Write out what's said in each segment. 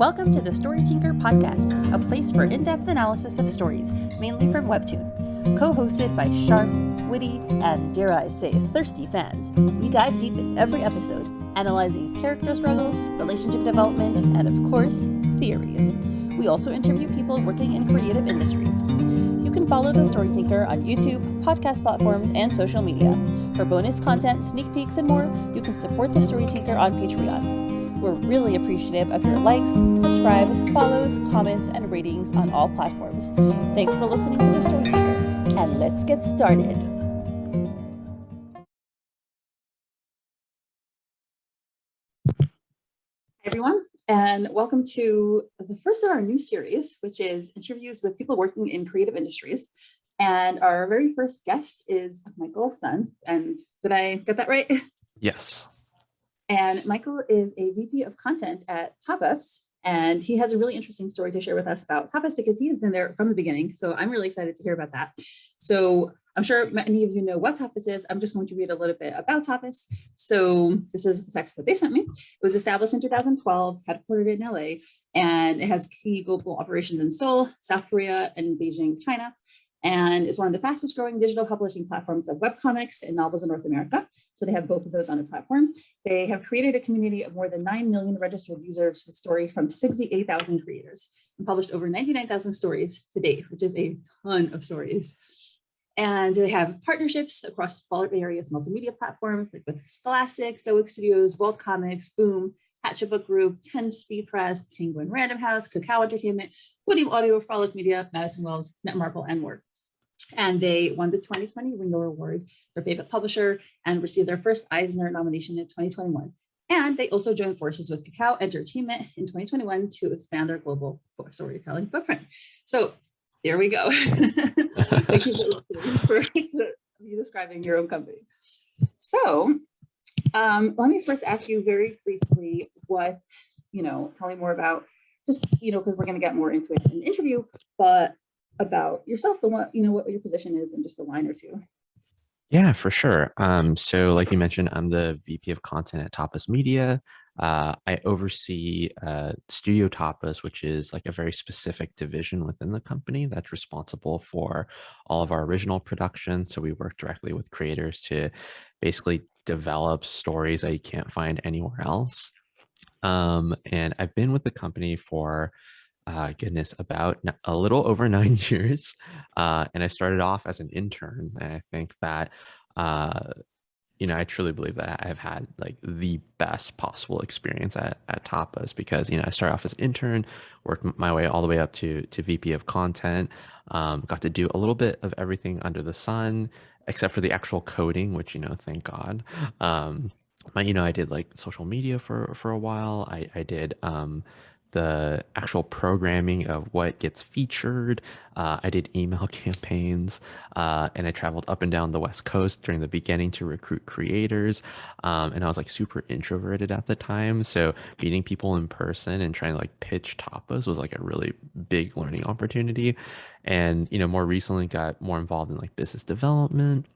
Welcome to the Story Tinker podcast, a place for in-depth analysis of stories, mainly from Webtoon. Co-hosted by sharp, witty, and dare I say, thirsty fans, we dive deep in every episode, analyzing character struggles, relationship development, and of course, theories. We also interview people working in creative industries. You can follow the Story Tinker on YouTube, podcast platforms, and social media. For bonus content, sneak peeks, and more, you can support the Story Tinker on Patreon. We're really appreciative of your likes, subscribes, follows, comments, and ratings on all platforms. Thanks for listening to the Story Tinker, and let's get started. Hi everyone, and welcome to the first of our new series, which is interviews with people working in creative industries. And our very first guest is Michael Sun. And did I get that right? Yes. And Michael is a VP of content at Tapas, and he has a really interesting story to share with us about Tapas because he has been there from the beginning. So I'm really excited to hear about that. So I'm sure many of you know what Tapas is. I'm just going to read a little bit about Tapas. So this is the text that they sent me. It was established in 2012, headquartered in LA, and it has key global operations in Seoul, South Korea, and Beijing, China. And it's one of the fastest growing digital publishing platforms of webcomics and novels in North America. So they have both of those on the platform. They have created a community of more than 9 million registered users with story from 68,000 creators and published over 99,000 stories to date, which is a ton of stories. And they have partnerships across various multimedia platforms like with Scholastic, Zoic Studios, webcomics, Boom, Hachette Book Group, 𝗀𝗶𝗰𝗵𝗲𝗀, Penguin Random House, Kakao Entertainment, Podium Audio, Frolic Media, Madison Wells, Netmarble, and more. And they won the 2020 Ringo Award, their favorite publisher, and received their first Eisner nomination in 2021. And they also joined forces with Kakao Entertainment in 2021 to expand their global storytelling footprint. So there we go. Thank you for you describing your own company. So let me first ask you very briefly what, tell me more about just, because we're going to get more into it in the interview, but about yourself and what your position is in just a line or two. Yeah, for sure. So like you mentioned, I'm the VP of content at Tapas Media. I oversee Studio Tapas, which is like a very specific division within the company that's responsible for all of our original production. So we work directly with creators to basically develop stories that you can't find anywhere else. And I've been with the company for about a little over 9 years. And I started off as an intern. And I think that, I truly believe that I've had like the best possible experience at Tapas because, I started off as an intern, worked my way all the way up to VP of content, got to do a little bit of everything under the sun, except for the actual coding, which, thank God. I did like social media for a while. I did, the actual programming of what gets featured. I did email campaigns, and I traveled up and down the West Coast during the beginning to recruit creators. And I was like super introverted at the time. So meeting people in person and trying to like pitch Tapas was like a really big learning opportunity. And, more recently got more involved in like business development.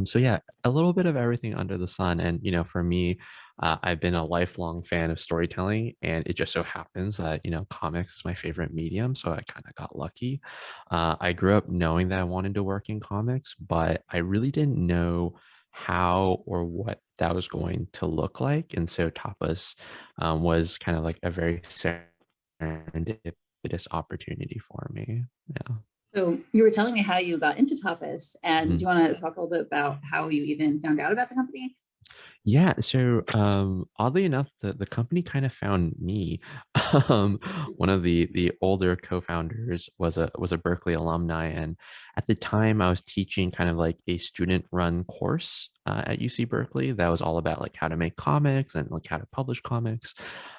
So yeah, a little bit of everything under the sun. And, for me, I've been a lifelong fan of storytelling, and it just so happens that, comics is my favorite medium. So I kind of got lucky. I grew up knowing that I wanted to work in comics, but I really didn't know how or what that was going to look like. And so Tapas was kind of like a very serendipitous opportunity for me. Yeah. So you were telling me how you got into Tapas, and do you want to talk a little bit about how you even found out about the company? Yeah, so oddly enough, the company kind of found me. One of the older co-founders was a Berkeley alumni, and at the time I was teaching kind of like a student-run course at UC Berkeley that was all about like how to make comics and like how to publish comics.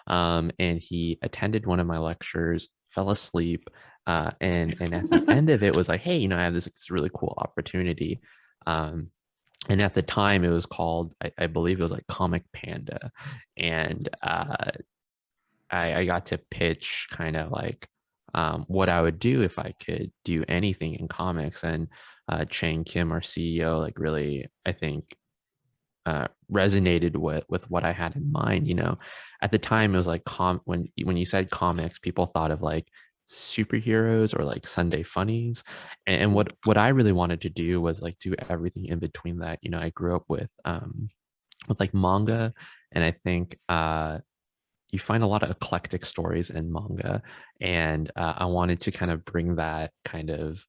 And he attended one of my lectures, fell asleep, and at the end of it was like, hey, I have this really cool opportunity. And at the time it was called, I believe it was like Comic Panda. And I got to pitch kind of like what I would do if I could do anything in comics. And Chang Kim, our CEO, like really, I think, resonated with what I had in mind. At the time it was like when you said comics, people thought of like superheroes or like Sunday funnies, and what I really wanted to do was like do everything in between that. I grew up with like manga, and I think you find a lot of eclectic stories in manga, and I wanted to kind of bring that kind of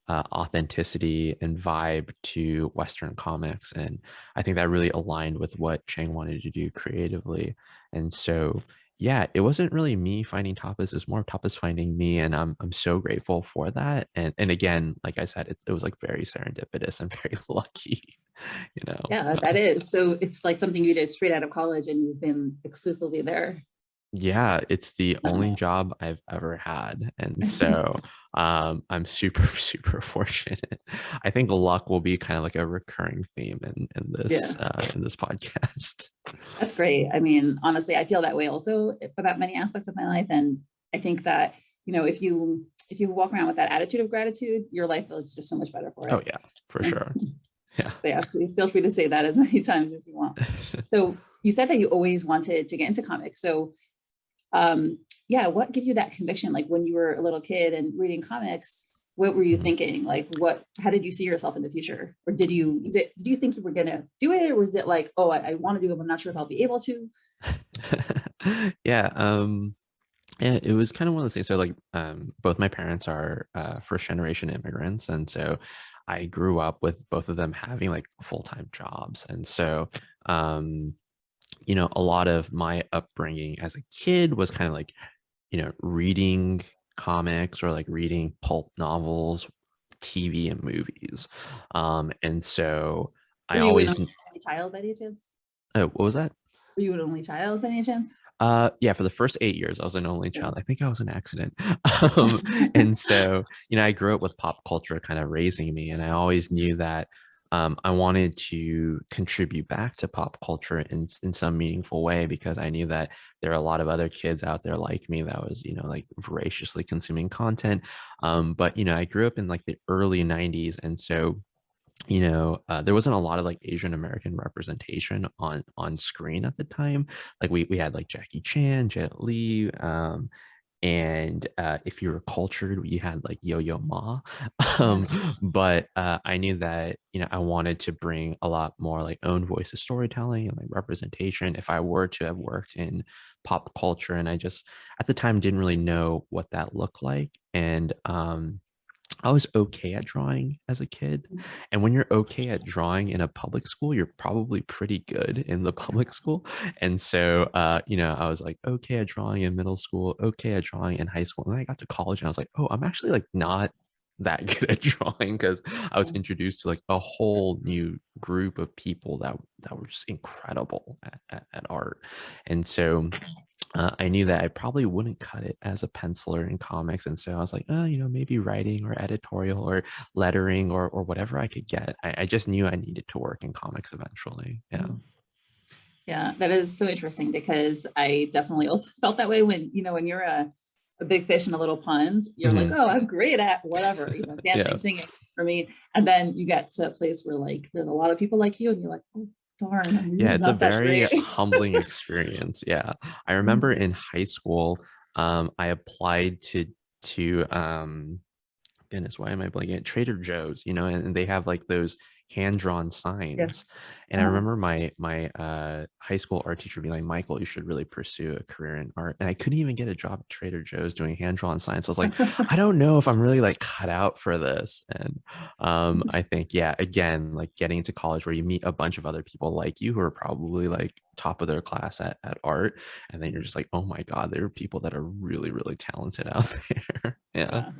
authenticity and vibe to Western comics, and I think that really aligned with what Chang wanted to do creatively. And so yeah, it wasn't really me finding Tapas, it's more Tapas finding me, and I'm so grateful for that. And again, like I said, it was like very serendipitous and very lucky. Yeah, that is. So it's like something you did straight out of college and you've been exclusively there. Yeah, it's the only job I've ever had. And so I'm super, super fortunate. I think luck will be kind of like a recurring theme in this podcast. That's great. I mean, honestly, I feel that way also about many aspects of my life. And I think that, if you walk around with that attitude of gratitude, your life is just so much better for it. Oh yeah, for sure. Yeah. So yeah, please feel free to say that as many times as you want. So you said that you always wanted to get into comics. So what gave you that conviction? Like when you were a little kid and reading comics, what were you thinking? Like how did you see yourself in the future? Or did you think you were going to do it? Or was it like, oh, I want to do it, but I'm not sure if I'll be able to? Yeah, it was kind of one of those things. So like both my parents are first generation immigrants. And so I grew up with both of them having like full-time jobs. And so a lot of my upbringing as a kid was kind of like, reading comics or like reading pulp novels, TV and movies. And so I always... Were you an only child by any chance? Oh, what was that? Were you an only child by any chance? Yeah, for the first 8 years, I was an only child. I think I was an accident. And so, I grew up with pop culture kind of raising me, and I always knew that I wanted to contribute back to pop culture in some meaningful way, because I knew that there are a lot of other kids out there like me that was, like voraciously consuming content. But, I grew up in like the early 90s. And so, there wasn't a lot of like Asian American representation on screen at the time. Like we had like Jackie Chan, Jet Li, and if you were cultured, you had like Yo-Yo Ma. But I knew that I wanted to bring a lot more like own voice of storytelling and like representation if I were to have worked in pop culture. And I just at the time didn't really know what that looked like. And I was okay at drawing as a kid. And when you're okay at drawing in a public school, you're probably pretty good in the public school. And so, I was like, okay at drawing in middle school, okay at drawing in high school. And then I got to college and I was like, oh, I'm actually like not that good at drawing, because I was introduced to like a whole new group of people that were just incredible at art. And so I knew that I probably wouldn't cut it as a penciler in comics. And so I was like, maybe writing or editorial or lettering or whatever I could get. I just knew I needed to work in comics eventually. Yeah. Yeah, that is so interesting, because I definitely also felt that way when you're a big fish in a little pond, you're like, oh, I'm great at whatever, dancing, singing for me. And then you get to a place where like, there's a lot of people like you and you're like, oh, darn. Yeah, it's a very humbling experience. Yeah. I remember in high school, I applied to goodness, why am I blanking? Trader Joe's, and they have like those hand-drawn signs. Yes. And I remember my high school art teacher being like, Michael, you should really pursue a career in art. And I couldn't even get a job at Trader Joe's doing hand-drawn signs. So I was like, I don't know if I'm really like cut out for this. And I think, yeah, again, like getting into college where you meet a bunch of other people like you who are probably like top of their class at art. And then you're just like, oh my God, there are people that are really, really talented out there. Yeah.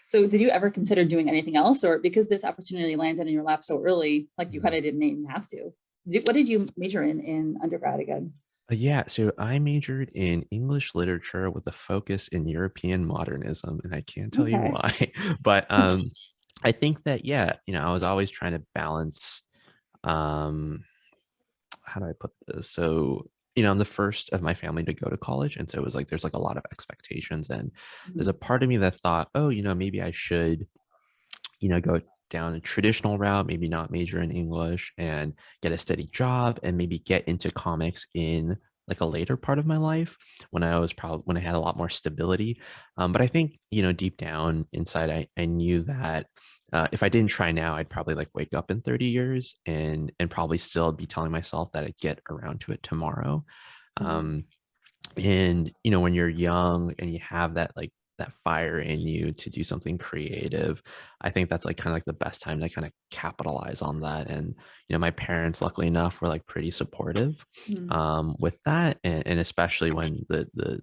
So did you ever consider doing anything else, or because this opportunity landed in your lap so early, like you kind of didn't even have to? What did you major in undergrad again? Yeah, so I majored in English literature with a focus in European modernism, and I can't tell you why. But I think that, yeah, I was always trying to balance, how do I put this? So, I'm the first of my family to go to college. And so it was like, there's like a lot of expectations. And there's a part of me that thought, oh, maybe I should, go down a traditional route, maybe not major in English and get a steady job and maybe get into comics in like a later part of my life when when I had a lot more stability. But I think, deep down inside, I knew that if I didn't try now, I'd probably like wake up in 30 years and probably still be telling myself that I'd get around to it tomorrow. And when you're young and you have that fire in you to do something creative, I think that's like kind of like the best time to kind of capitalize on that. And my parents, luckily enough, were like pretty supportive with that, and especially when the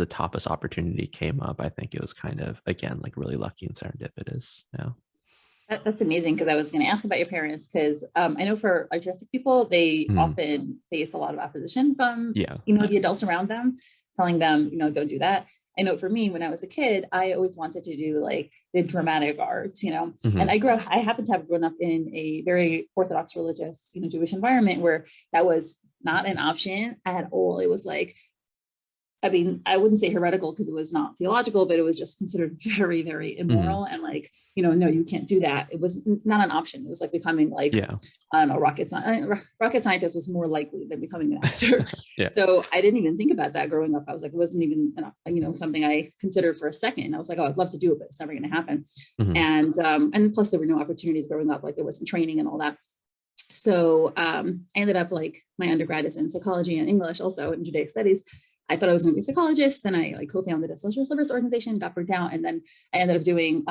Tapas opportunity came up, I think it was kind of, again, like really lucky and serendipitous. Yeah. That's amazing, because I was going to ask about your parents, because I know for artistic people, they often face a lot of opposition from the adults around them, telling them, don't do that. I know for me, when I was a kid, I always wanted to do like the dramatic arts, and I happened to have grown up in a very Orthodox religious, Jewish environment where that was not an option at all. It was like, I mean, I wouldn't say heretical because it was not theological, but it was just considered very, very immoral. And like, no, you can't do that. It was not an option. It was like becoming like, I don't know, rocket scientist was more likely than becoming an actor. So I didn't even think about that growing up. I was like, it wasn't even, something I considered for a second. I was like, oh, I'd love to do it, but it's never going to happen. And plus there were no opportunities growing up. Like there was some training and all that. So I ended up, like, my undergrad is in psychology and English, also in Judaic studies. I thought I was going to be a psychologist. Then I co-founded a social service organization, got burnt out. And then I ended up doing,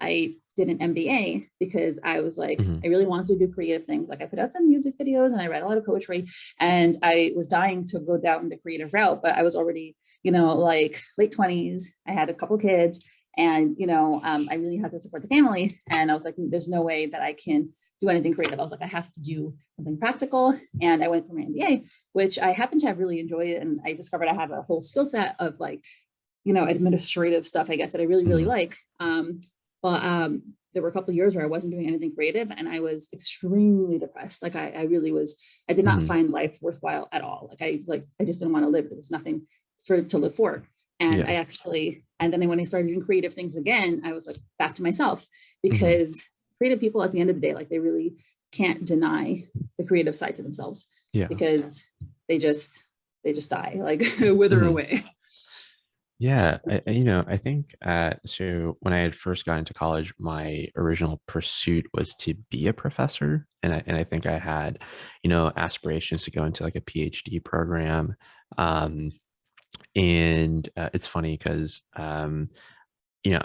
I did an MBA because I was like, I really wanted to do creative things. Like I put out some music videos and I read a lot of poetry, and I was dying to go down the creative route, but I was already, like late 20s. I had a couple kids, and, I really had to support the family. And I was like, there's no way that I can do anything creative. I was like, I have to do something practical. And I went for my MBA, which I happen to have really enjoyed. And I discovered I have a whole skill set of like, administrative stuff, I guess, that I really, really like. There were a couple of years where I wasn't doing anything creative, and I was extremely depressed. Like I really was, I did not find life worthwhile at all. I just didn't want to live. There was nothing to live for. And and then when I started doing creative things again, I was like back to myself, because creative people at the end of the day, like they really can't deny the creative side to themselves, because they just die, like wither away. Yeah, I think so when I had first got into college, my original pursuit was to be a professor, and I think I had, aspirations to go into like a PhD program. And it's funny because I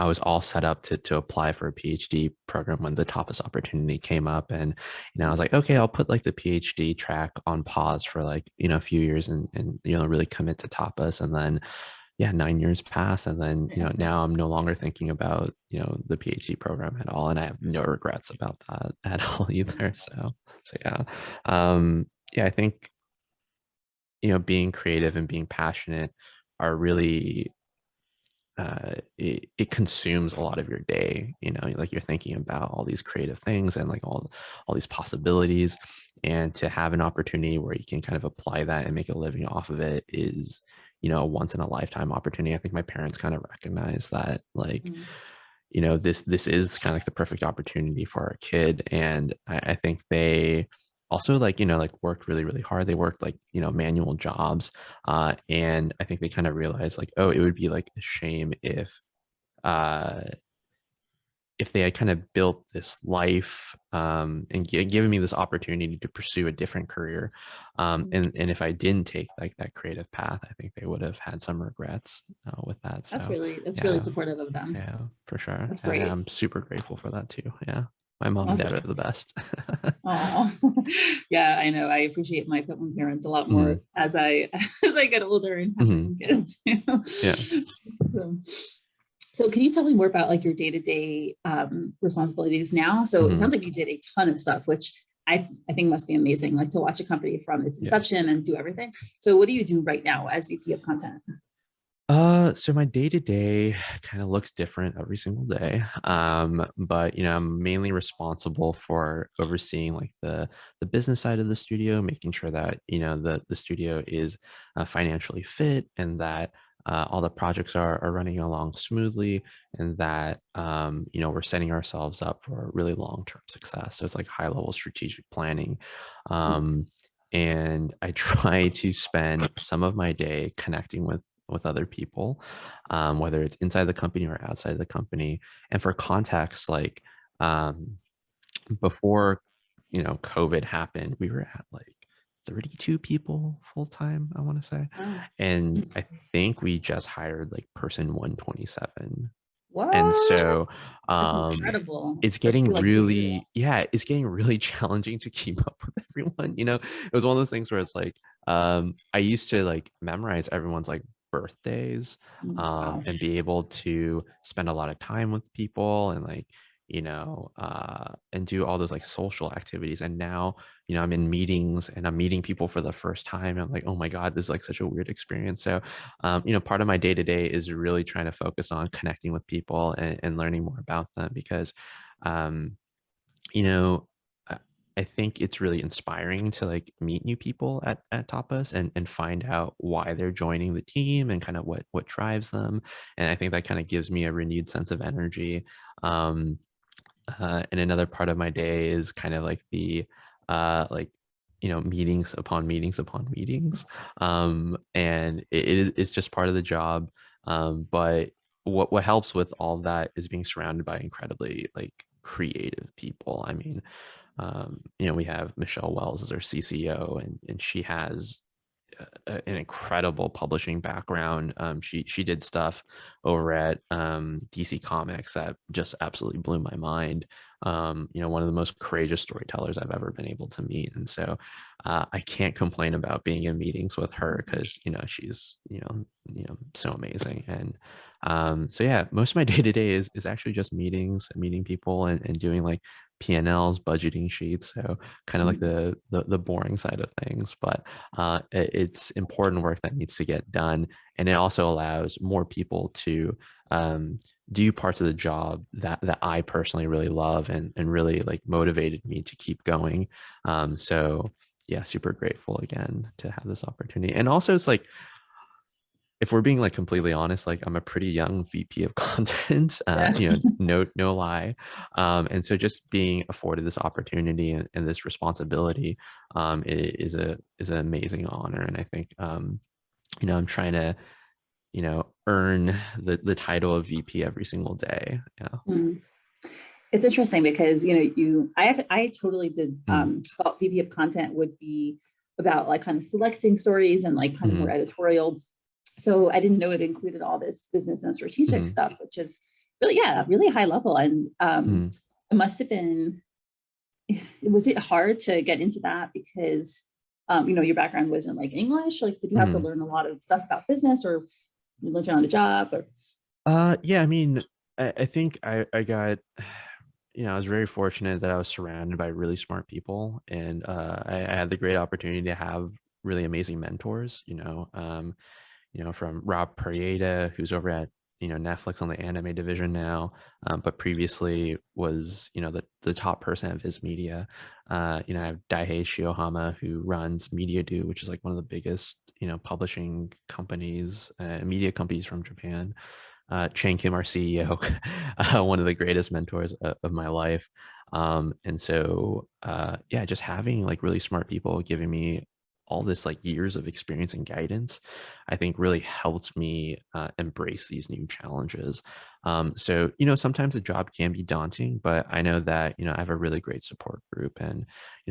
was all set up to apply for a PhD program when the Tapas opportunity came up, and I was like, okay, I'll put like the PhD track on pause for like a few years and really commit to Tapas. And then 9 years pass, and then now I'm no longer thinking about the PhD program at all, and I have no regrets about that at all either. So I think being creative and being passionate are really it consumes a lot of your day. Like you're thinking about all these creative things and like all these possibilities, and to have an opportunity where you can kind of apply that and make a living off of it is a once in a lifetime opportunity. I think my parents kind of recognize that, like this is kind of like the perfect opportunity for our kid. And I think they also like worked really, really hard. They worked like manual jobs, and I think they kind of realized like, oh, it would be like a shame if they had kind of built this life and given me this opportunity to pursue a different career, and if I didn't take like that creative path, I think they would have had some regrets with that. So that's really supportive of them. Yeah, for sure. That's great. I'm super grateful for that too. Yeah, my mom and dad are the best. Oh, yeah, I know. I appreciate my parents a lot more as I get older and have kids. So can you tell me more about like your day-to-day responsibilities now? So it sounds like you did a ton of stuff, which I think must be amazing, like to watch a company from its inception and do everything. So what do you do right now as VP of content? So my day-to-day kind of looks different every single day. But I'm mainly responsible for overseeing like the business side of the studio, making sure that the studio is financially fit, and that all the projects are running along smoothly, and that we're setting ourselves up for really long-term success. So it's like high-level strategic planning. And I try to spend some of my day connecting with other people, whether it's inside the company or outside the company. And for context, like before COVID happened, we were at like 32 people full time, I want to say. Wow. And I think we just hired like person 127. What? And so That's incredible. it's That's getting like 2 really, years. it's getting really challenging to keep up with everyone. It was one of those things where it's like, I used to like memorize everyone's like birthdays, Wow. and be able to spend a lot of time with people and like, and do all those like social activities. And now, I'm in meetings and I'm meeting people for the first time. I'm like, oh my God, this is like such a weird experience. So, part of my day to day is really trying to focus on connecting with people and learning more about them because, you know, I I think it's really inspiring to like meet new people at Tapas and find out why they're joining the team and kind of what drives them. And I think that kind of gives me a renewed sense of energy. Um, and another part of my day is kind of like the like meetings upon meetings upon meetings, and it's just part of the job. But what helps with all that is being surrounded by incredibly like creative people. I mean, we have Michelle Wells as our CCO, and she has an incredible publishing background. She did stuff over at DC Comics that just absolutely blew my mind. One of the most courageous storytellers I've ever been able to meet, and so I can't complain about being in meetings with her because she's so amazing. And so yeah, most of my day to day is actually just meetings, meeting people, and doing like P&Ls, budgeting sheets. So kind of like the boring side of things, but it's important work that needs to get done. And it also allows more people to do parts of the job that I personally really love and really like motivated me to keep going. So yeah, super grateful again to have this opportunity. And also it's like, if we're being like completely honest, like I'm a pretty young VP of content, Yeah. no lie. And so just being afforded this opportunity and this responsibility is an amazing honor. And I think, I'm trying to, earn the title of VP every single day. Yeah. Mm. It's interesting because I totally did thought VP of content would be about like kind of selecting stories and like kind of more editorial. So I didn't know it included all this business and strategic stuff, which is really high level. And it must have been, was it hard to get into that because your background wasn't like English? Like, did you have to learn a lot of stuff about business, or you learned it on the job? Or yeah, I mean, I think I got, I was very fortunate that I was surrounded by really smart people, and I had the great opportunity to have really amazing mentors, from Rob Perrieta, who's over at Netflix on the anime division now, but previously was the top person at Viz Media. I have 𝗀𝗍 𝗁𝗂, who runs MediaDo, which is like one of the biggest publishing companies, media companies from Japan. Chang Kim, our CEO, one of the greatest mentors of my life. And so yeah, just having like really smart people giving me all this like years of experience and guidance, I think really helped me embrace these new challenges. So, sometimes the job can be daunting, but I know that, I have a really great support group and,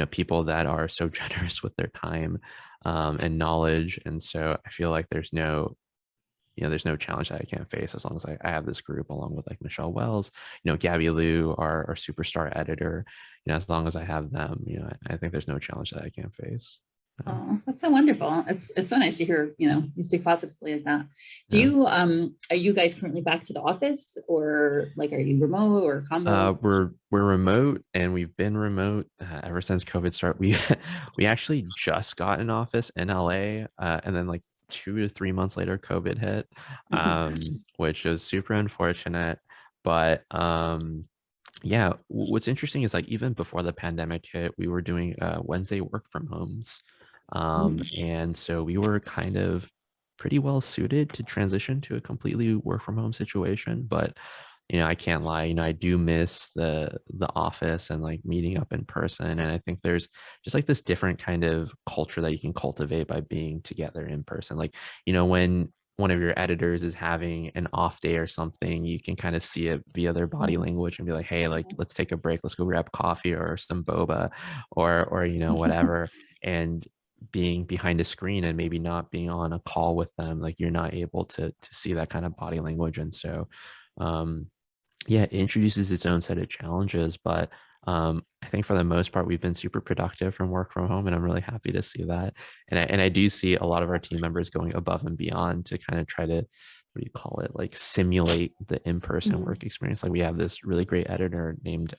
people that are so generous with their time and knowledge. And so I feel like there's no challenge that I can't face as long as I have this group along with like Michelle Wells, Gabby Liu, our superstar editor, as long as I have them, I think there's no challenge that I can't face. Oh, that's so wonderful. It's so nice to hear, you speak positively like that. Do you, are you guys currently back to the office, or like, are you remote or combo? We're remote, and we've been remote ever since COVID started. We actually just got an office in LA, and then like 2 to 3 months later, COVID hit, which was super unfortunate. But yeah, what's interesting is like even before the pandemic hit, we were doing Wednesday work from homes. And so we were kind of pretty well suited to transition to a completely work from home situation. But I can't lie, I do miss the office and like meeting up in person. And I think there's just like this different kind of culture that you can cultivate by being together in person. Like, when one of your editors is having an off day or something, you can kind of see it via their body language and be like, hey, like, let's take a break, let's go grab coffee or some boba or whatever. And being behind a screen and maybe not being on a call with them, like you're not able to see that kind of body language. And so yeah, it introduces its own set of challenges, but I think for the most part, we've been super productive from work from home, and I'm really happy to see that. And I do see a lot of our team members going above and beyond to kind of try to, what do you call it, like simulate the in-person work experience. Like we have this really great editor named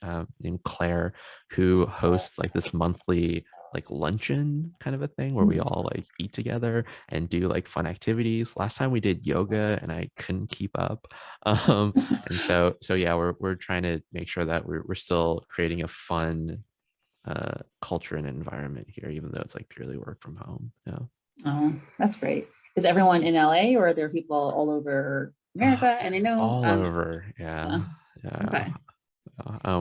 Claire, who hosts like this monthly like luncheon kind of a thing where we all like eat together and do like fun activities. Last time we did yoga and I couldn't keep up. And so yeah, we're trying to make sure that we're still creating a fun culture and environment here, even though it's like purely work from home. Yeah. Oh, that's great. Is everyone in LA, or are there people all over America? And I know all over. Yeah. Okay.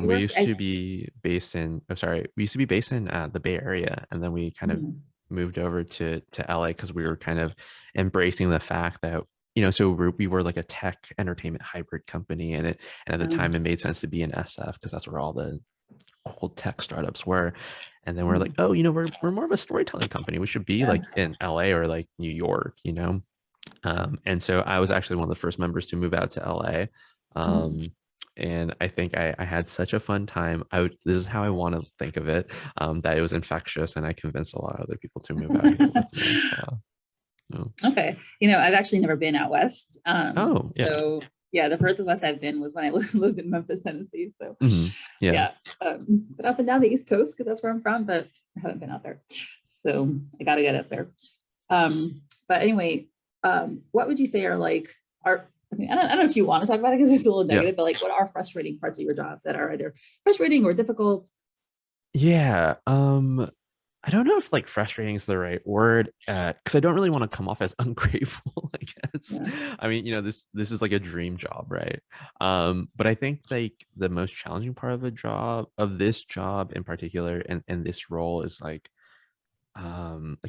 We used to be based in, we used to be based in the Bay Area, and then we kind of moved over to LA because we were kind of embracing the fact that, so we were like a tech entertainment hybrid company, and at the time it made sense to be in SF because that's where all the cool tech startups were. And then we're like, oh, we're more of a storytelling company. We should be like in LA or like New York, and so I was actually one of the first members to move out to LA. And I think I had such a fun time. This is how I want to think of it, that it was infectious, and I convinced a lot of other people to move out here with me. So, okay. I've actually never been out west. Oh, yeah. So yeah, the furthest west I've been was when I lived in Memphis, Tennessee. So yeah. But up and down the East Coast, because that's where I'm from, but I haven't been out there. So I got to get up there. But anyway, what would you say are like, I don't know if you want to talk about it because it's a little negative, but like, what are frustrating parts of your job that are either frustrating or difficult? Yeah. I don't know if like frustrating is the right word, because I don't really want to come off as ungrateful, I guess. Yeah. I mean, this is like a dream job, right? But I think like the most challenging part of this job in particular, and this role is like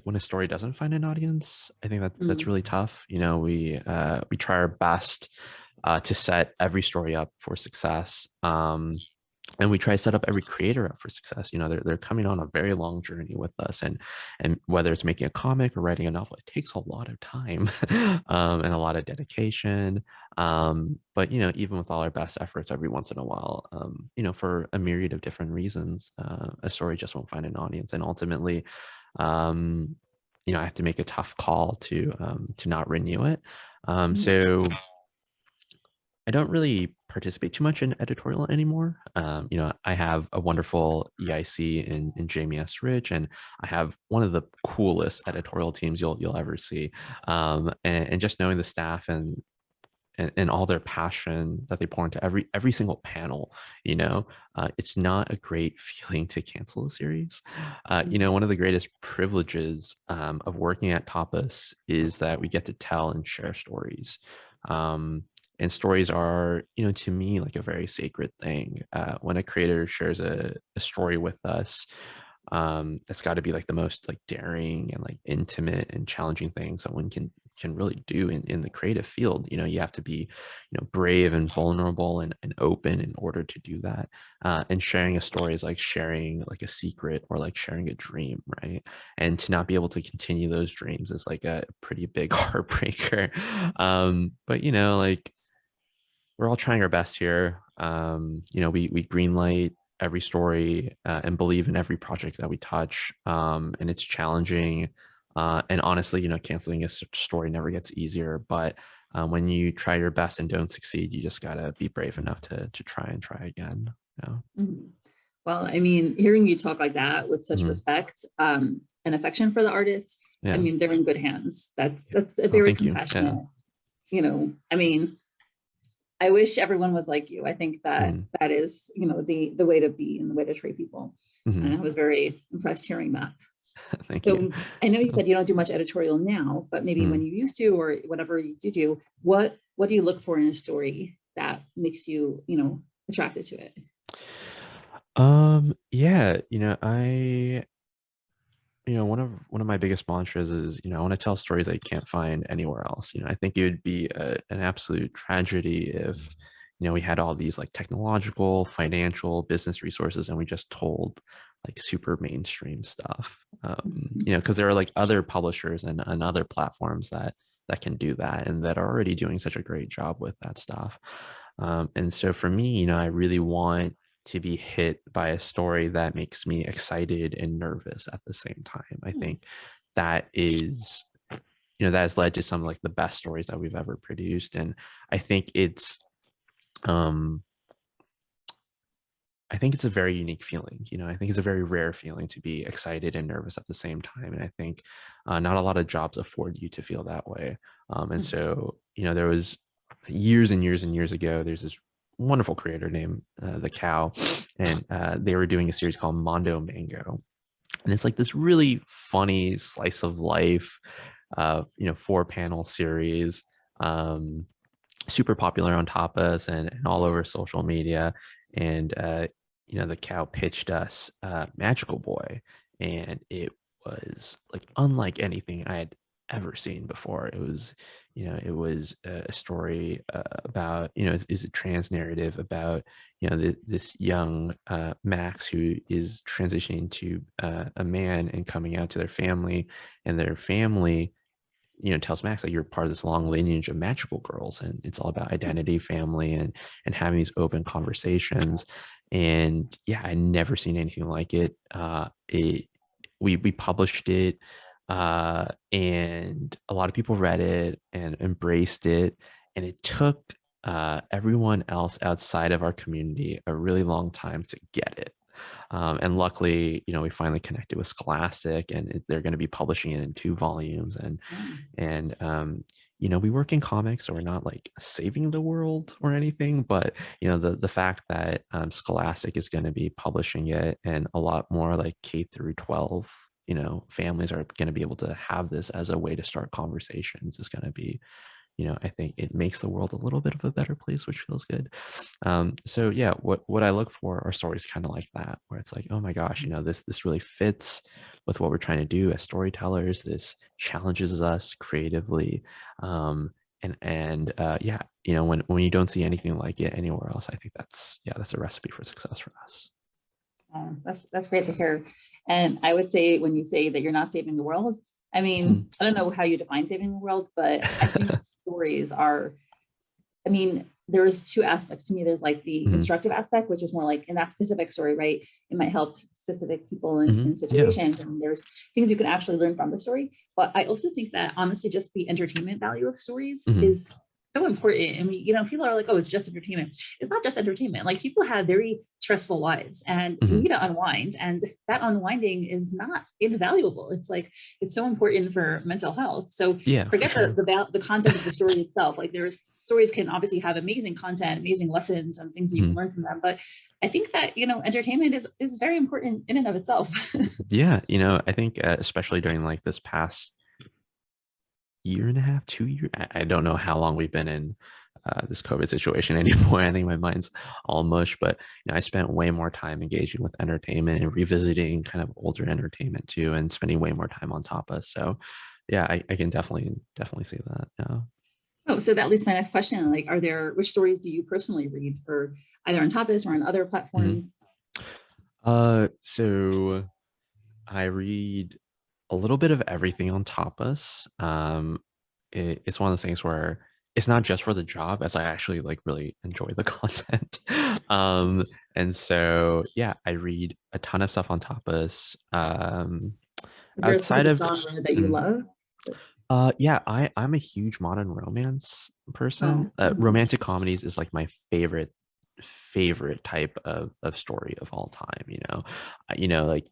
when a story doesn't find an audience. I think that's really tough. We try our best to set every story up for success. And we try to set up every creator up for success. They're coming on a very long journey with us, and whether it's making a comic or writing a novel, it takes a lot of time and a lot of dedication. But even with all our best efforts, every once in a while, for a myriad of different reasons, a story just won't find an audience, and ultimately, I have to make a tough call to not renew it. So I don't really participate too much in editorial anymore. I have a wonderful EIC in Jamie S. Rich, and I have one of the coolest editorial teams you'll ever see. And just knowing the staff and all their passion that they pour into every single panel, it's not a great feeling to cancel a series. One of the greatest privileges of working at Tapas is that we get to tell and share stories. And stories are, to me, like a very sacred thing. When a creator shares a story with us, that's got to be like the most like daring and like intimate and challenging thing someone can really do in the creative field. You have to be, brave and vulnerable and open in order to do that. And sharing a story is like sharing like a secret or like sharing a dream, right? And to not be able to continue those dreams is like a pretty big heartbreaker. But like, we're all trying our best here. We greenlight every story and believe in every project that we touch. And it's challenging. And honestly, canceling a story never gets easier. But when you try your best and don't succeed, you just gotta be brave enough to try and try again. Well, I mean, hearing you talk like that with such respect and affection for the artists, I mean, they're in good hands. That's a very compassionate. I mean, I wish everyone was like you. I think that that is, the way to be and the way to treat people. And I was very impressed hearing that. Thank you. So I know you So, said you don't do much editorial now, but maybe when mm, you used to, or whatever you do, what do you look for in a story that makes you, attracted to it? yeah, one of my biggest mantras is, I want to tell stories that you can't find anywhere else. I think it would be an absolute tragedy if, we had all these like technological, financial, business resources and we just told like super mainstream stuff. Because there are like other publishers and other platforms that can do that and that are already doing such a great job with that stuff. And so for me, I really want to be hit by a story that makes me excited and nervous at the same time. I think that is, that has led to some of like the best stories that we've ever produced. And I think it's, um, I think it's a very unique feeling. I think it's a very rare feeling to be excited and nervous at the same time. And I think not a lot of jobs afford you to feel that way. And so, there was years and years and years ago, there's this wonderful creator named the Cow, and they were doing a series called Mondo Mango. And it's like this really funny slice of life, 4-panel series. Super popular on Tapas and all over social media. And the Cow pitched us Magical Boy, and it was like unlike anything I had ever seen before. It was a story about, is a trans narrative about, this young Max who is transitioning to a man and coming out to their family, and their family tells Max that you're part of this long lineage of magical girls, and it's all about identity, family, and having these open conversations. And yeah, I'd never seen anything like it. We published it, and a lot of people read it and embraced it, and it took everyone else outside of our community a really long time to get it. And luckily, we finally connected with Scholastic, and they're going to be publishing it in 2 volumes. And we work in comics, so we're not like saving the world or anything, but the fact that Scholastic is going to be publishing it, and a lot more like K through 12, families are going to be able to have this as a way to start conversations is going to be, I think it makes the world a little bit of a better place, which feels good. So yeah, what I look for are stories kind of like that, where it's like, oh my gosh, this really fits with what we're trying to do as storytellers. This challenges us creatively, and yeah, when you don't see anything like it anywhere else, I think that's a recipe for success for us. That's great to hear. And I would say, when you say that you're not saving the world, I mean, I don't know how you define saving the world, but I think stories are, there's 2 aspects to me. There's like the instructive aspect, which is more like in that specific story, right? It might help specific people in situations, and there's things you can actually learn from the story. But I also think that honestly, just the entertainment value of stories is so important. And people are like, oh, it's just entertainment. It's not just entertainment. Like, people have very stressful lives, and we need to unwind. And that unwinding is not invaluable. It's like, it's so important for mental health. So Yeah, forget sure. the content of the story itself. Like, stories can obviously have amazing content, amazing lessons, and things that you can learn from them. But I think that, entertainment is very important in and of itself. Yeah, I think especially during like this past year and a half, 2 years. I don't know how long we've been in this COVID situation anymore. I think my mind's all mush, but I spent way more time engaging with entertainment and revisiting kind of older entertainment too, and spending way more time on Tapas. So yeah, I can definitely see that. Yeah. Oh, so that leads to my next question. Like, which stories do you personally read, for either on Tapas or on other platforms? So I read a little bit of everything on Tapas. It's one of those things where it's not just for the job, as I actually like really enjoy the content. And so yeah, I read a ton of stuff on Tapas. Is there a Outside specific of genre that you love? yeah, I'm a huge modern romance person. Oh, Romantic comedies is like my favorite type of story of all time. Like,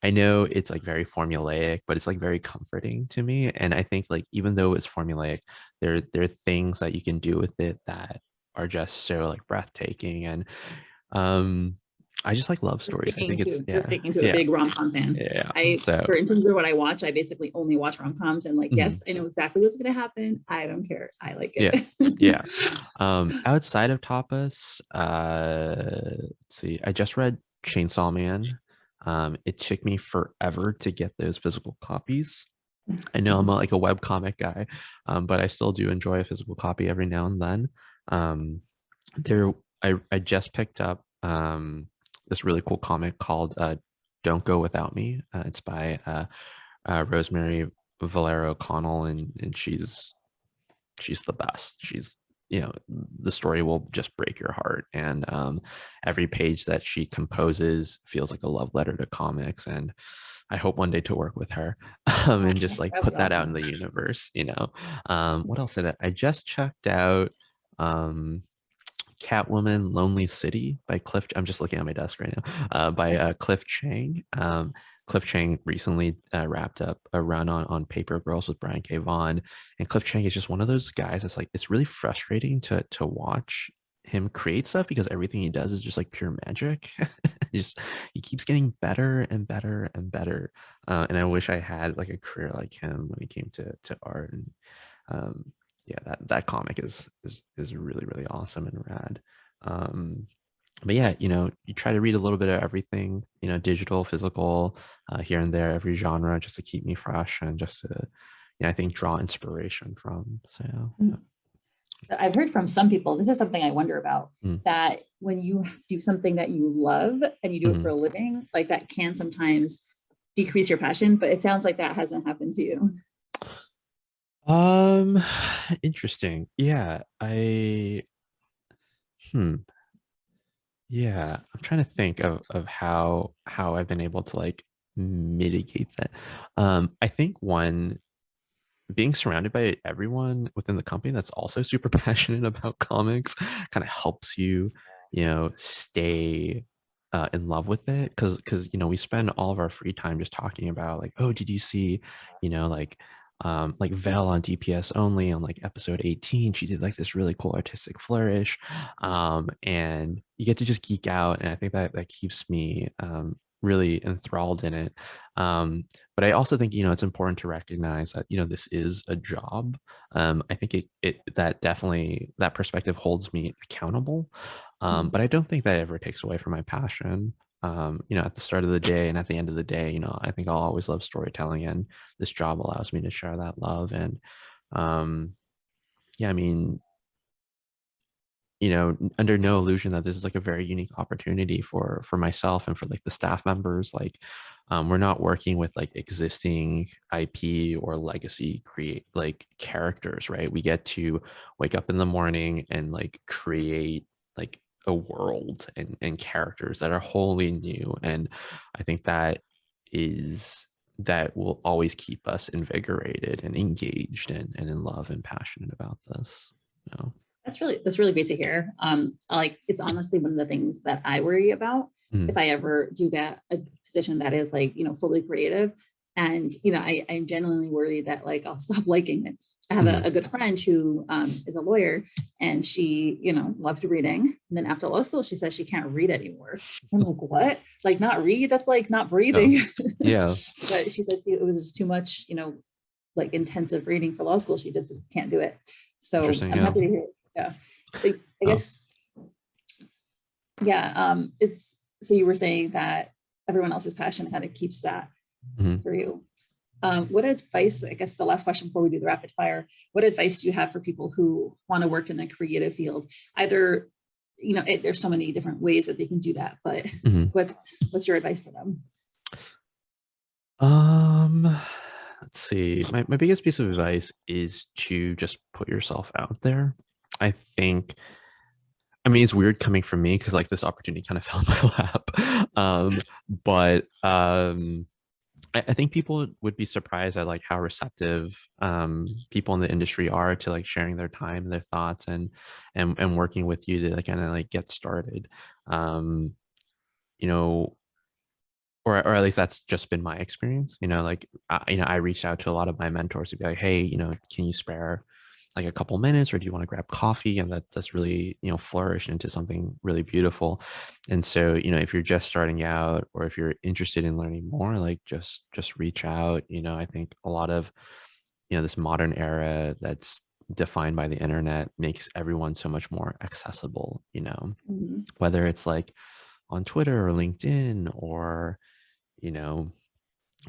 I know it's like very formulaic, but it's like very comforting to me. And I think like, even though it's formulaic, there are things that you can do with it that are just so like breathtaking. And I just like love We're stories. I think it's we're yeah, sticking to a yeah, big rom-com fan. yeah. For So in terms of what I watch, I basically only watch rom-coms, and like, mhm, yes, I know exactly what's going to happen. I don't care. I like yeah, it. yeah. Outside of Tapas, let's see. I just read Chainsaw Man. It took me forever to get those physical copies. I know I'm like a webcomic guy, but I still do enjoy a physical copy every now and then. Um, there, I just picked up this really cool comic called "Don't Go Without Me." It's by Rosemary Valero O'Connell, and she's the best. She's, you know, the story will just break your heart, and every page that she composes feels like a love letter to comics. And I hope one day to work with her and just like That was put that out in awesome. the universe, you know. What else did I just checked out? Catwoman Lonely City by Cliff. I'm just looking at my desk right now, by Cliff Chang. Cliff Chang recently wrapped up a run on Paper Girls with Brian K. Vaughan, and Cliff Chang is just one of those guys that's like, it's really frustrating to watch him create stuff because everything he does is just like pure magic. He keeps getting better and better and better, and I wish I had like a career like him when it came to art. And yeah, that comic is really really awesome and rad. um but yeah, you know, you try to read a little bit of everything, you know, digital, physical, here and there, every genre, just to keep me fresh and just to, you know, I think draw inspiration from. So yeah. I've heard from some people, this is something I wonder about, Mm, that when you do something that you love and you do it for mhm. a living, like that can sometimes decrease your passion, but it sounds like that hasn't happened to you. um Interesting. Yeah, hmm yeah, I'm trying to think of how I've been able to like mitigate that. I think one, being surrounded by everyone within the company that's also super passionate about comics kind of helps you, you know, stay in love with it. Because you know, we spend all of our free time just talking about like, oh, did you see, you know, like Vel on DPS only on like episode 18, she did like this really cool artistic flourish, and you get to just geek out, and I think that keeps me really enthralled in it. But I also think, you know, it's important to recognize that, you know, this is a job. I think it that definitely, that perspective holds me accountable. But I don't think that ever takes away from my passion. You know, at the start of the day and at the end of the day, you know, I think I'll always love storytelling, and this job allows me to share that love. And um, yeah, I mean, you know, under no illusion that this is like a very unique opportunity for myself and for like the staff members. Like, we're not working with like existing IP or legacy create like characters, right? We get to wake up in the morning and like create like a world and characters that are wholly new. And I think that will always keep us invigorated and engaged and in love and passionate about this, you know. That's really great to hear. Like, it's honestly one of the things that I worry about if Mhm, I ever do get a position that is like, you know, fully creative. And, you know, I'm genuinely worried that like I'll stop liking it. I have mhm. a good friend who is a lawyer, and she, you know, loved reading. And then after law school, she says she can't read anymore. I'm like, what? Like, not read? That's like not Oh, breathing. yeah. But she said it was just too much, you know, like intensive reading for law school. She just can't do it. So Interesting. I'm Yeah. happy to hear it. Yeah. I Oh, guess, yeah. It's, so you were saying that everyone else's passion kind of keeps that mhm. for you. What advice, I guess the last question before we do the rapid fire, what advice do you have for people who want to work in a creative field? Either, you know, there's so many different ways that they can do that, but Mhm. what's your advice for them? Um, let's see. My biggest piece of advice is to just put yourself out there. I think, I mean, it's weird coming from me because like this opportunity kind of fell in my lap. But I think people would be surprised at like how receptive people in the industry are to like sharing their time and their thoughts, and working with you to like kind of like get started. Um, you know, or at least that's just been my experience. You know, like you know, I reached out to a lot of my mentors to be like, hey, you know, can you spare like a couple minutes, or do you want to grab coffee? And that's really, flourish into something really beautiful. And so, if you're just starting out, or if you're interested in learning more, like just reach out. I think a lot of, this modern era that's defined by the internet makes everyone so much more accessible, Mhm. whether it's like on Twitter or LinkedIn, or, you know,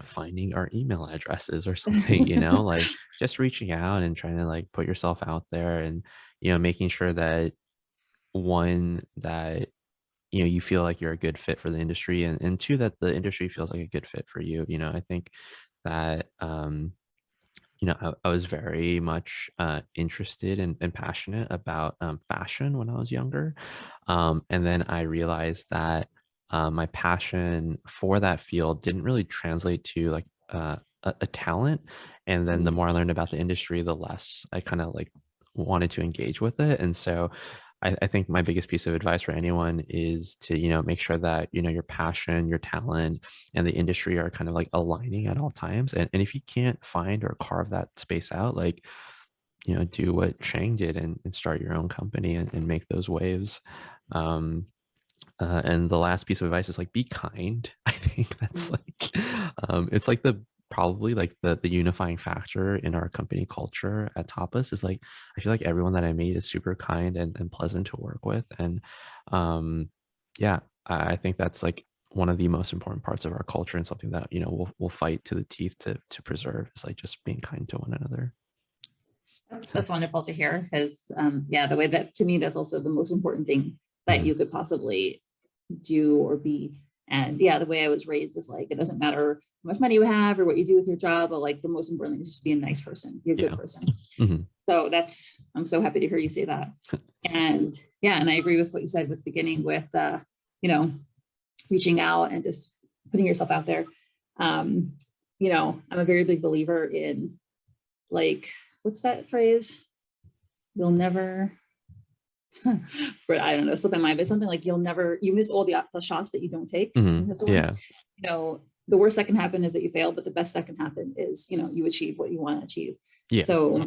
finding our email addresses or something, like just reaching out and trying to like put yourself out there, and, making sure that, one, that, you feel like you're a good fit for the industry, and two, that the industry feels like a good fit for you. I think that, I was very much interested and passionate about fashion when I was younger. And then I realized that my passion for that field didn't really translate to like a talent. And then the more I learned about the industry, the less I kind of like wanted to engage with it. And so I think my biggest piece of advice for anyone is to, make sure that, your passion, your talent, and the industry are kind of like aligning at all times. And if you can't find or carve that space out, like, do what Chang did, and start your own company, and make those waves. Um, and the last piece of advice is like, be kind. I think that's like, it's like probably like the unifying factor in our company culture at Tapas is like, I feel like everyone that I meet is super kind and pleasant to work with. And yeah, I think that's like one of the most important parts of our culture, and something that, we'll fight to the teeth to preserve, is like just being kind to one another. That's wonderful to hear, because yeah, the way that, to me, that's also the most important thing that you could possibly do or be. And yeah, the way I was raised is like, it doesn't matter how much money you have or what you do with your job, but like the most important thing is just be a nice person, be a good person. So I'm so happy to hear you say that. And yeah, and I agree with what you said with the beginning with, reaching out and just putting yourself out there. I'm a very big believer in, like, what's that phrase? You'll never, but I don't know, slipping my mind, but something like you miss all the shots that you don't take. Yeah. The worst that can happen is that you fail, but the best that can happen is, you achieve what you want to achieve. Yeah. So,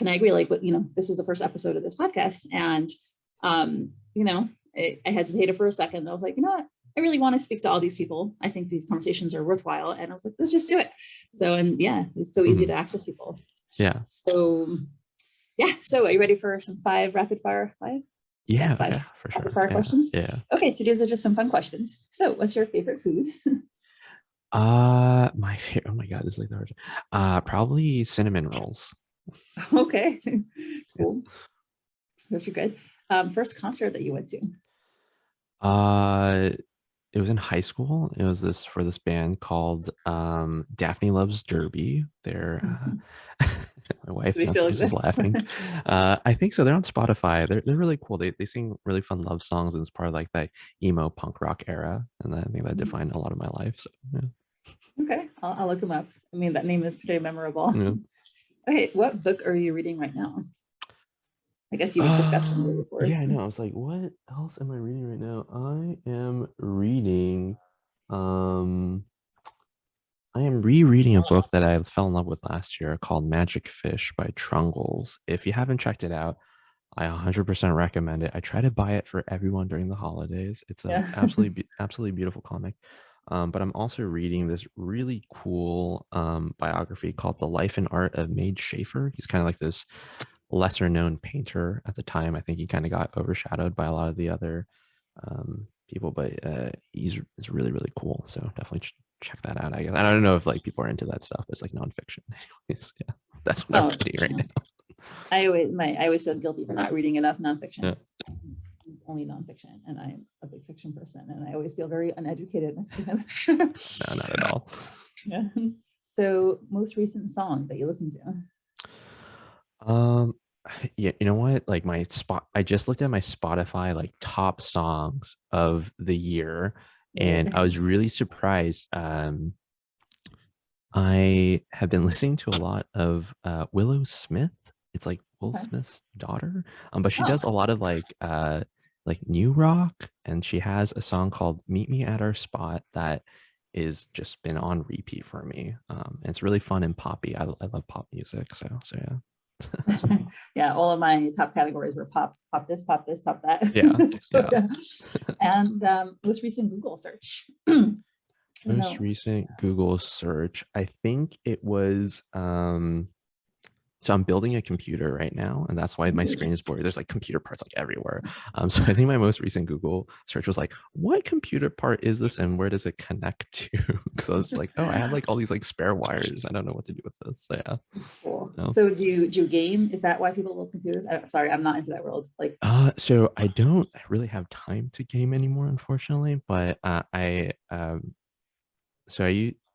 and I agree, like, but this is the first episode of this podcast, and I hesitated for a second. I was like, you know what? I really want to speak to all these people. I think these conversations are worthwhile. And I was like, let's just do it. So, and yeah, it's so easy to access people. Yeah. So yeah. So are you ready for some 5 rapid fire? 5? Yeah, five yeah, for sure. Rapid fire questions? Yeah. Okay. So these are just some fun questions. So what's your favorite food? My favorite, oh my God, this is like the hard. Probably cinnamon rolls. Okay. Cool. Those are good. First concert that you went to? It was in high school. It was for this band called Daphne Loves Derby. They're my wife downstairs is laughing. I think so. They're on Spotify. They're really cool. They sing really fun love songs, and it's part of like that emo punk rock era. And I think that defined a lot of my life. So yeah. Okay, I'll look them up. I mean, that name is pretty memorable. Yeah. Okay, what book are you reading right now? I guess you would discuss them before. Yeah, I know. I was like, what else am I reading right now? I am reading rereading a book that I fell in love with last year called Magic Fish by 𝗀𝗀. If you haven't checked it out, I 100% recommend it. I try to buy it for everyone during the holidays. It's an absolutely beautiful comic. But I'm also reading this really cool biography called The Life and Art of Made Schaefer. He's kind of like this lesser known painter at the time. I think he kind of got overshadowed by a lot of the other people, but he's really, really cool. So definitely check that out, I guess. I don't know if like people are into that stuff, but it's like nonfiction. Anyways, yeah, that's what I'm reading right now. I always feel guilty for not reading enough nonfiction. Yeah. Only nonfiction, and I'm a big fiction person, and I always feel very uneducated next to him. No, not at all. Yeah. So, most recent song that you listen to? Yeah, you know what? Like I just looked at my Spotify like top songs of the year, and I was really surprised. I have been listening to a lot of Willow Smith. It's like Will Smith's daughter, but she does a lot of like new rock, and she has a song called "Meet Me at Our Spot" that is just been on repeat for me. And it's really fun and poppy. I love pop music, so yeah. Yeah, all of my top categories were pop this, pop that. Yeah, So, yeah. And most recent Google search. Most recent Google search, I think it was so I'm building a computer right now, and that's why my screen is blurry. There's like computer parts like everywhere. So I think my most recent Google search was like, what computer part is this and where does it connect to? Because I was like, oh, I have like all these like spare wires. I don't know what to do with this. So yeah. Cool. No. So do you game? Is that why people love computers? Sorry, I'm not into that world. Like, So I don't really have time to game anymore, unfortunately. But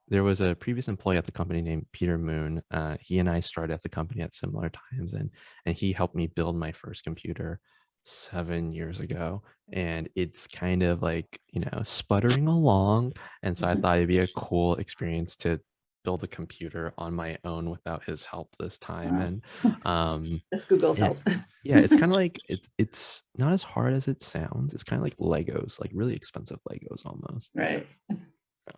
there was a previous employee at the company named Peter Moon. He and I started at the company at similar times, and he helped me build my first computer 7 years ago. And it's kind of like, sputtering along. And so I thought it'd be a cool experience to build a computer on my own without his help this time. And just Google's help. Yeah, it's kind of like it's not as hard as it sounds. It's kind of like Legos, like really expensive Legos almost. Right.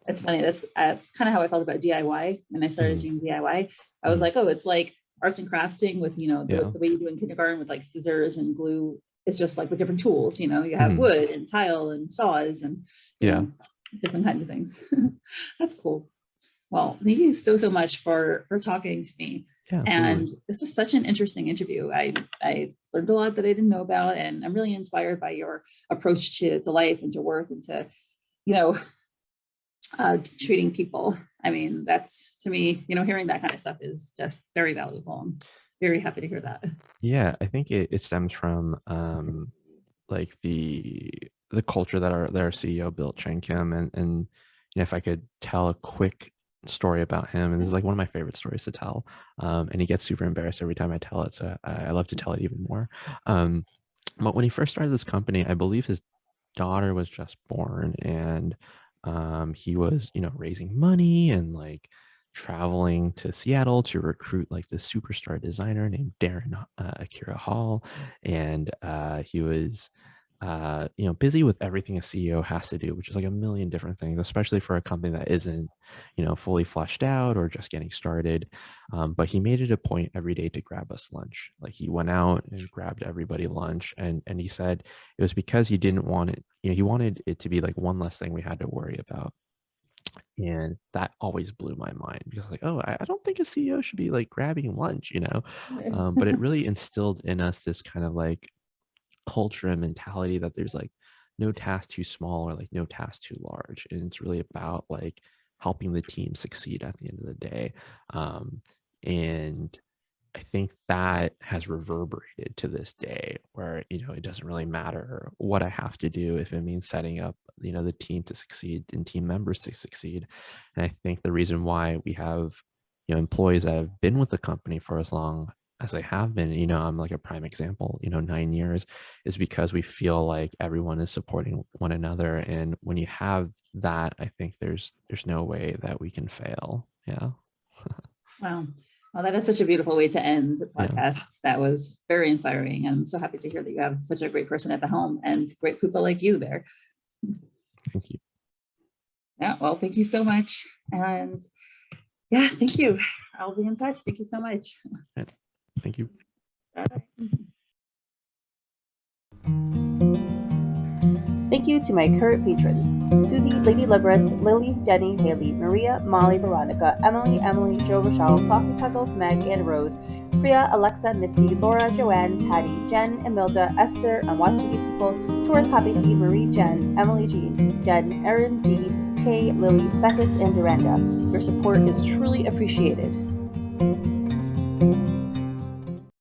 It's funny. That's kind of how I felt about DIY when I started doing DIY. I was like, oh, it's like arts and crafting with, the way you do in kindergarten with like scissors and glue. It's just like with different tools, you have wood and tile and saws and different kinds of things. That's cool. Well, thank you so much for talking to me. Yeah, and this was such an interesting interview. I learned a lot that I didn't know about, and I'm really inspired by your approach to life and to work and to, treating people. I mean, that's, to me, hearing that kind of stuff is just very valuable. I'm very happy to hear that. Yeah, I think it stems from like the culture that our CEO built, 𝗀𝗀, and if I could tell a quick story about him, and this is like one of my favorite stories to tell, and he gets super embarrassed every time I tell it, so I love to tell it even more. But when he first started this company, I believe his daughter was just born, and he was raising money and like traveling to Seattle to recruit like this superstar designer named Akira Hall, and he was busy with everything a CEO has to do, which is like a million different things, especially for a company that isn't fully fleshed out or just getting started. But he made it a point every day to grab us lunch. Like he went out and grabbed everybody lunch, and he said it was because he didn't want it, he wanted it to be like one less thing we had to worry about. And that always blew my mind, because like, oh, I don't think a CEO should be like grabbing lunch, but it really instilled in us this kind of like culture and mentality that there's like no task too small or like no task too large, and it's really about like helping the team succeed at the end of the day. And I think that has reverberated to this day, where it doesn't really matter what I have to do if it means setting up the team to succeed and team members to succeed. And I think the reason why we have employees that have been with the company for as long as they have been, I'm like a prime example, 9 years, is because we feel like everyone is supporting one another. And when you have that, I think there's no way that we can fail. Yeah. Wow. Well, that is such a beautiful way to end the podcast. Yeah. That was very inspiring. And I'm so happy to hear that you have such a great person at the helm and great people like you there. Thank you. Yeah, well, thank you so much. And yeah, thank you. I'll be in touch. Thank you so much. Right. Thank you. Bye. Thank you to my current patrons: Susie, Lady Libris, Lily, Jenny, Haley, Maria, Molly, Veronica, Emily, Joe, Rochelle, Saucy Puzzles, Meg, and Rose, Priya, Alexa, Misty, Laura, Joanne, Patty, Jen, Emilda, Esther, 𝗀𝗀 people, Taurus, Poppy C, Marie, Jen, Emily G, Jen, Erin D, Kay, Lily, Beckett, and Duranda. Your support is truly appreciated.